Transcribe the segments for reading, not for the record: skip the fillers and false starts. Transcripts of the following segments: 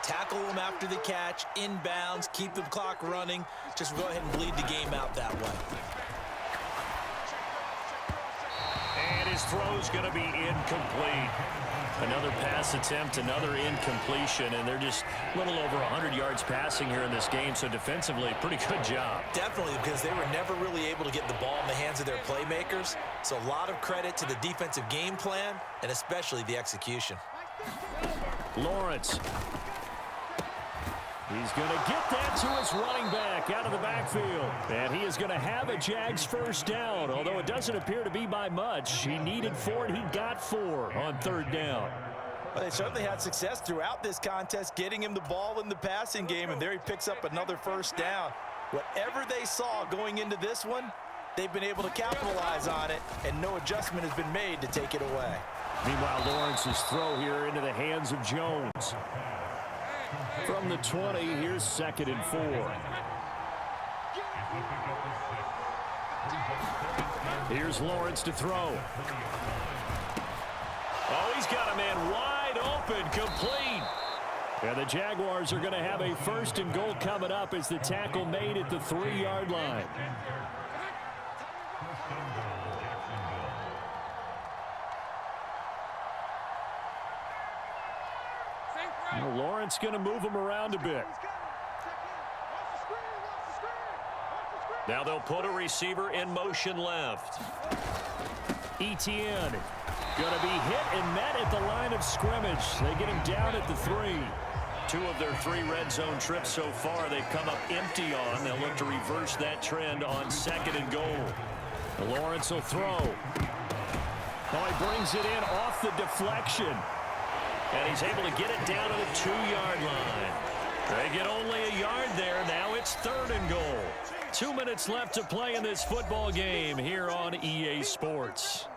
Tackle them after the catch, inbounds, keep the clock running. Just go ahead and bleed the game out that way. And his throw's going to be incomplete. Another pass attempt, another incompletion, and they're just a little over 100 yards passing here in this game, so defensively, pretty good job. Definitely, because they were never really able to get the ball in the hands of their playmakers, so a lot of credit to the defensive game plan, and especially the execution. Lawrence. He's going to get that to his running back out of the backfield. And he is going to have a Jags first down, although it doesn't appear to be by much. He needed 4, and he got 4 on third down. Well, they certainly had success throughout this contest, getting him the ball in the passing game, and there he picks up another first down. Whatever they saw going into this one, they've been able to capitalize on it, and no adjustment has been made to take it away. Meanwhile, Lawrence's throw here into the hands of Jones. From the 20, here's 2nd and 4. Here's Lawrence to throw. Oh, he's got a man wide open, complete. And the Jaguars are going to have a 1st and goal coming up as the tackle made at the 3-yard line. Well, Lawrence going to move him around a bit. Now they'll put a receiver in motion left. Etienne going to be hit and met at the line of scrimmage. They get him down at the 3. 2 of their 3 red zone trips so far they've come up empty on. They'll look to reverse that trend on 2nd and goal. Lawrence will throw. Oh, he brings it in off the deflection. And he's able to get it down to the 2-yard line. They get only a yard there. Now it's 3rd and goal. 2 minutes left to play in this football game here on EA Sports.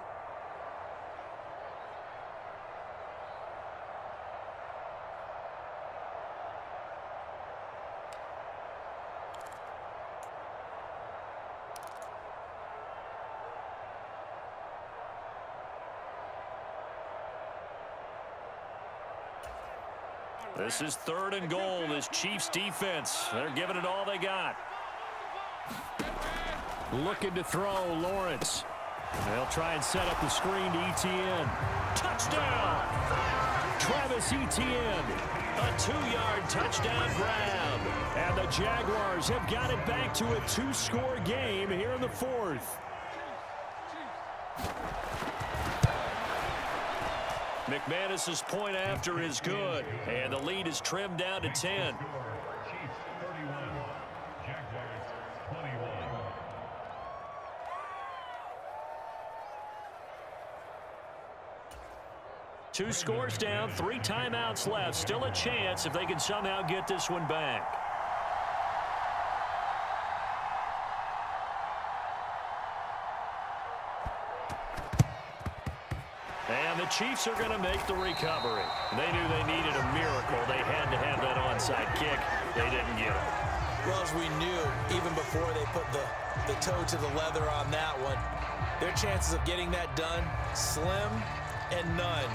This is 3rd and goal. This Chiefs defense, they're giving it all they got. Looking to throw, Lawrence. They'll try and set up the screen to Etienne. Touchdown! Travis Etienne. A 2-yard touchdown grab. And the Jaguars have got it back to a 2-score game here in the 4th. McManus's point after is good, and the lead is trimmed down to 10. Two scores down, 3 timeouts left. Still a chance if they can somehow get this one back. And the Chiefs are going to make the recovery. They knew they needed a miracle. They had to have that onside kick. They didn't get it. Well, as we knew, even before they put the toe to the leather on that one, their chances of getting that done, slim and none.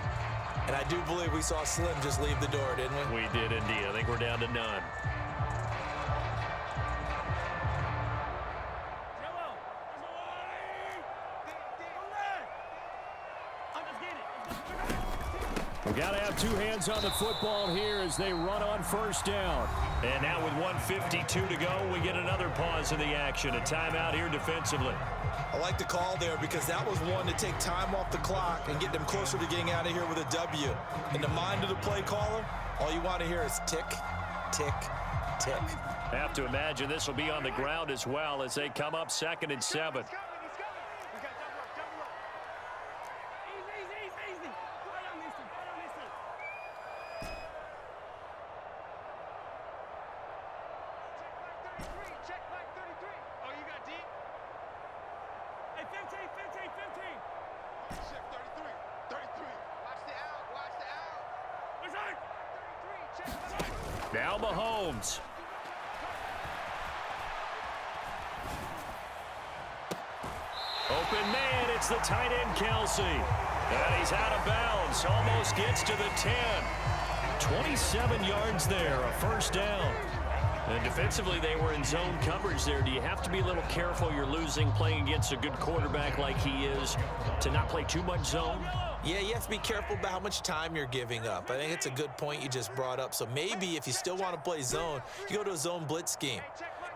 And I do believe we saw Slim just leave the door, didn't we? We did indeed. I think we're down to none. We've got to have 2 hands on the football here as they run on 1st down. And now with 1:52 to go, we get another pause in the action. A timeout here defensively. I like the call there because that was one to take time off the clock and get them closer to getting out of here with a W. In the mind of the play caller, all you want to hear is tick, tick, tick. I have to imagine this will be on the ground as well as they come up 2nd and 7. Now Mahomes. Open man, it's the tight end Kelsey. And he's out of bounds, almost gets to the 10. 27 yards there, a first down. And defensively, they were in zone coverage there. Do you have to be a little careful? You're losing, playing against a good quarterback like he is, to not play too much zone? Yeah, you have to be careful about how much time you're giving up. I think it's a good point you just brought up. So maybe if you still want to play zone, you go to a zone blitz scheme.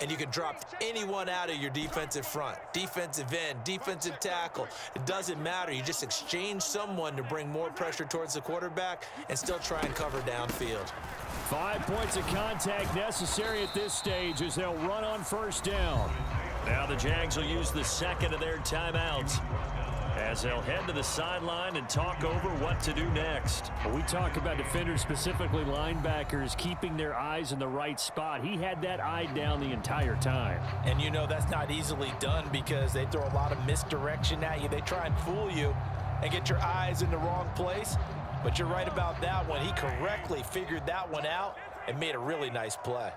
And you can drop anyone out of your defensive front, defensive end, defensive tackle. It doesn't matter. You just exchange someone to bring more pressure towards the quarterback and still try and cover downfield. 5 points of contact necessary at this stage as they'll run on first down. Now the Jags will use the second of their timeouts as they'll head to the sideline and talk over what to do next. We talk about defenders, specifically linebackers, keeping their eyes in the right spot. He had that eye down the entire time. And you know that's not easily done because they throw a lot of misdirection at you. They try and fool you and get your eyes in the wrong place. But you're right about that one. He correctly figured that one out and made a really nice play.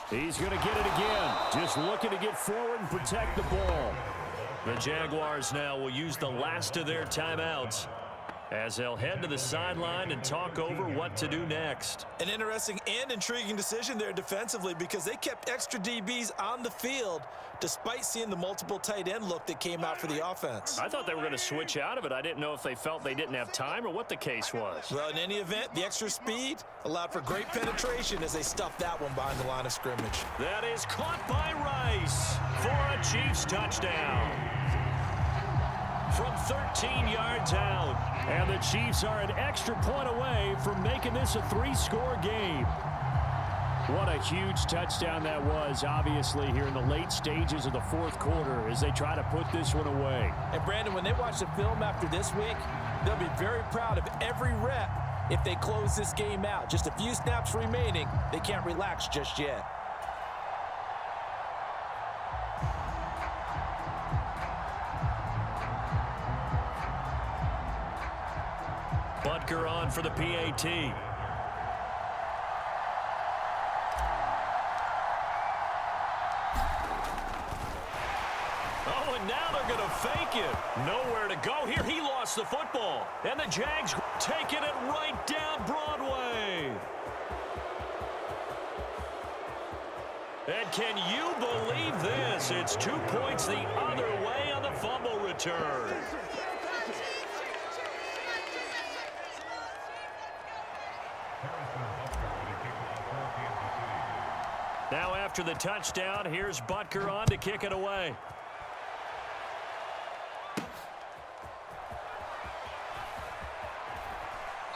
He's going to get it again. Just looking to get forward and protect the ball. The Jaguars now will use the last of their timeouts as they'll head to the sideline and talk over what to do next. An interesting and intriguing decision there defensively because they kept extra DBs on the field despite seeing the multiple tight end look that came out for the offense. I thought they were going to switch out of it. I didn't know if they felt they didn't have time or what the case was. Well, in any event, the extra speed allowed for great penetration as they stuffed that one behind the line of scrimmage. That is caught by Rice for a Chiefs touchdown. From 13 yards out. And the Chiefs are an extra point away from making this a 3-score game. What a huge touchdown that was, obviously, here in the late stages of the fourth quarter as they try to put this one away. And, Brandon, when they watch the film after this week, they'll be very proud of every rep if they close this game out. Just a few snaps remaining. They can't relax just yet. Butker on for the PAT. Oh, and now they're going to fake it. Nowhere to go here. He lost the football. And the Jags taking it right down Broadway. And can you believe this? It's 2 points the other way on the fumble return. Now after the touchdown, here's Butker on to kick it away.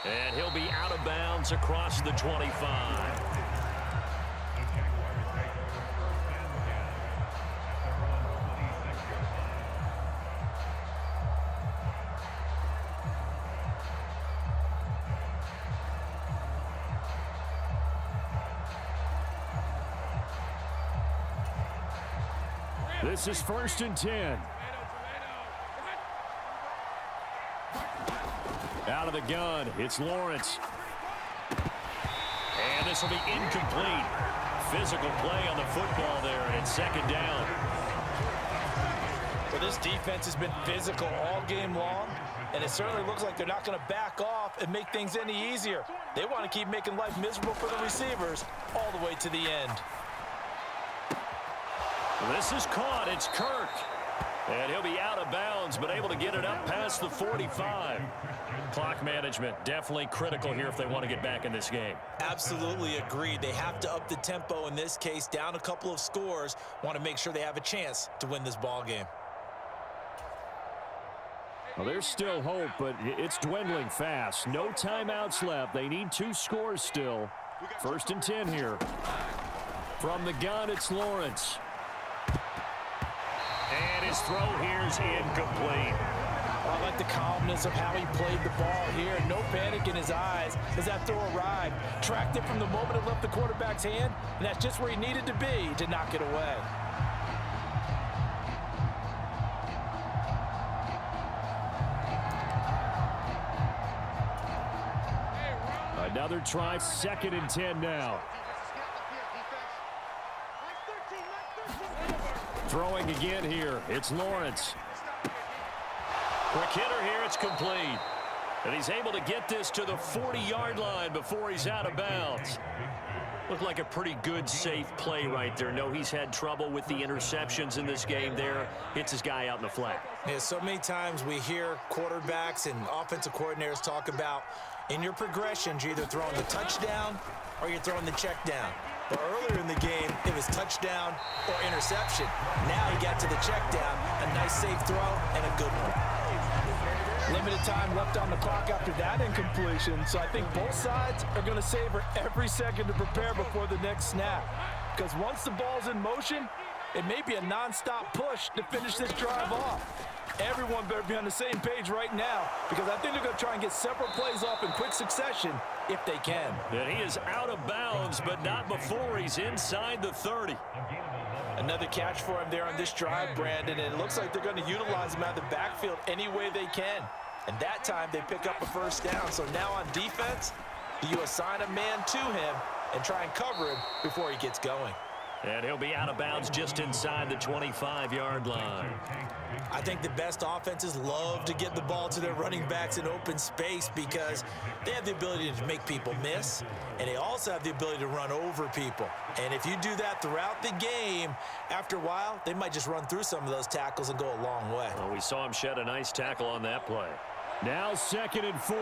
And he'll be out of bounds across the 25. This is 1st and 10. Out of the gun, it's Lawrence. And this will be incomplete. Physical play on the football there, and it's 2nd down. Well, this defense has been physical all game long, and it certainly looks like they're not going to back off and make things any easier. They want to keep making life miserable for the receivers all the way to the end. This is caught. It's Kirk. And he'll be out of bounds, but able to get it up past the 45. Clock management definitely critical here if they want to get back in this game. Absolutely agreed. They have to up the tempo in this case, down a couple of scores. Want to make sure they have a chance to win this ball game. Well, there's still hope, but it's dwindling fast. No timeouts left. They need 2 scores still. 1st and 10 here. From the gun, it's Lawrence. And his throw here is incomplete. I like the calmness of how he played the ball here. No panic in his eyes as that throw arrived. Tracked it from the moment it left the quarterback's hand, and that's just where he needed to be to knock it away. Another try, 2nd and 10 now. Throwing again here. It's Lawrence. Quick hitter here. It's complete. And he's able to get this to the 40-yard line before he's out of bounds. Looked like a pretty good, safe play right there. No, he's had trouble with the interceptions in this game there. Hits his guy out in the flat. Yeah, so many times we hear quarterbacks and offensive coordinators talk about in your progressions, you're either throwing the touchdown or you're throwing the check down. But earlier in the game, it was touchdown or interception. Now he got to the check down, a nice safe throw, and a good one. Limited time left on the clock after that incompletion, so I think both sides are going to savor every second to prepare before the next snap. Because once the ball's in motion, it may be a non-stop push to finish this drive off. Everyone better be on the same page right now, because I think they're going to try and get several plays off in quick succession if they can. And he is out of bounds, but not before he's inside the 30. Another catch for him there on this drive, Brandon, and it looks like they're going to utilize him out of the backfield any way they can. And that time they pick up a first down. So now on defense, do you assign a man to him and try and cover him before he gets going? And he'll be out of bounds just inside the 25-yard line. I think the best offenses love to get the ball to their running backs in open space because they have the ability to make people miss, and they also have the ability to run over people. And if you do that throughout the game, after a while, they might just run through some of those tackles and go a long way. Well, we saw him shed a nice tackle on that play. Now 2nd and 4.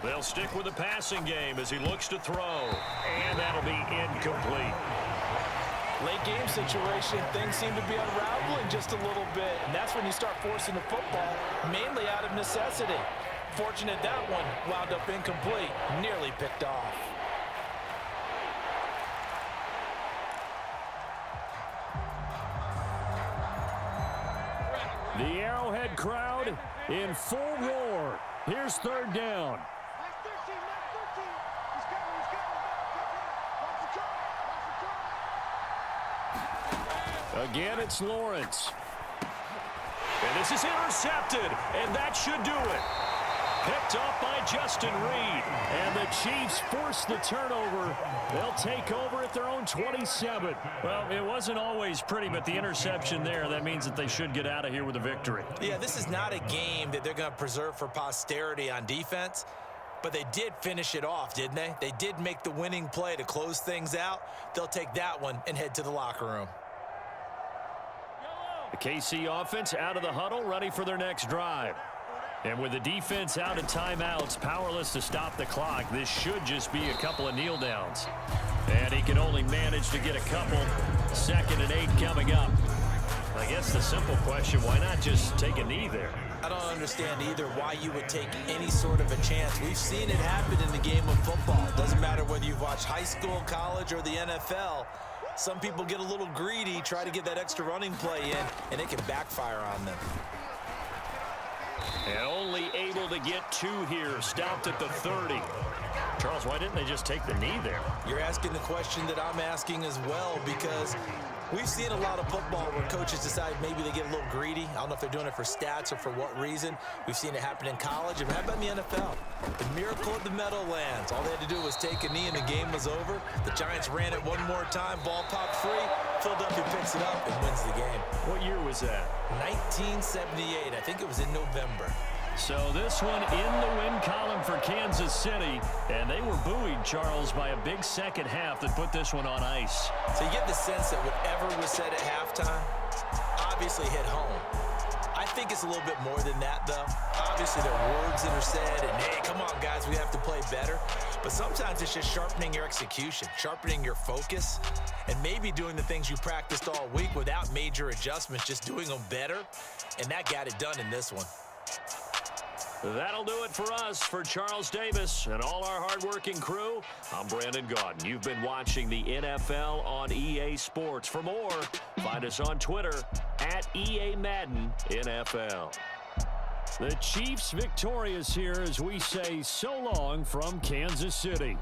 They'll stick with the passing game as he looks to throw. And that'll be incomplete. Late game situation, things seem to be unraveling just a little bit, and that's when you start forcing the football, mainly out of necessity. Fortunate that one wound up incomplete, nearly picked off. The Arrowhead crowd in full roar. Here's 3rd down. Again, it's Lawrence. And this is intercepted, and that should do it. Picked off by Justin Reed. And the Chiefs force the turnover. They'll take over at their own 27. Well, it wasn't always pretty, but the interception there, that means that they should get out of here with a victory. Yeah, this is not a game that they're going to preserve for posterity on defense, but they did finish it off, didn't they? They did make the winning play to close things out. They'll take that one and head to the locker room. The KC offense out of the huddle, ready for their next drive. And with the defense out of timeouts, powerless to stop the clock, this should just be a couple of kneel downs. And he can only manage to get a couple. 2nd and 8 coming up. I guess the simple question, why not just take a knee there? I don't understand either why you would take any sort of a chance. We've seen it happen in the game of football. It doesn't matter whether you've watched high school, college, or the NFL. Some people get a little greedy, try to get that extra running play in, and it can backfire on them. And only able to get 2 here, stopped at the 30. Charles, why didn't they just take the knee there? You're asking the question that I'm asking as well, because we've seen a lot of football where coaches decide maybe they get a little greedy. I don't know if they're doing it for stats or for what reason. We've seen it happen in college, and how about in the NFL? The miracle of the Meadowlands. All they had to do was take a knee and the game was over. The Giants ran it one more time, ball popped free, Philadelphia picks it up and wins the game. What year was that? 1978. I think it was in November. So this one in the win column for Kansas City, and they were buoyed, Charles, by a big second half that put this one on ice. So you get the sense that whatever was said at halftime obviously hit home. I think it's a little bit more than that, though. Obviously, there are words that are said, and hey, come on, guys, we have to play better. But sometimes it's just sharpening your execution, sharpening your focus, and maybe doing the things you practiced all week without major adjustments, just doing them better. And that got it done in this one. That'll do it for us. For Charles Davis and all our hardworking crew, I'm Brandon Gaudin. You've been watching the NFL on EA Sports. For more, find us on Twitter at EA Madden NFL. The Chiefs victorious here as we say so long from Kansas City.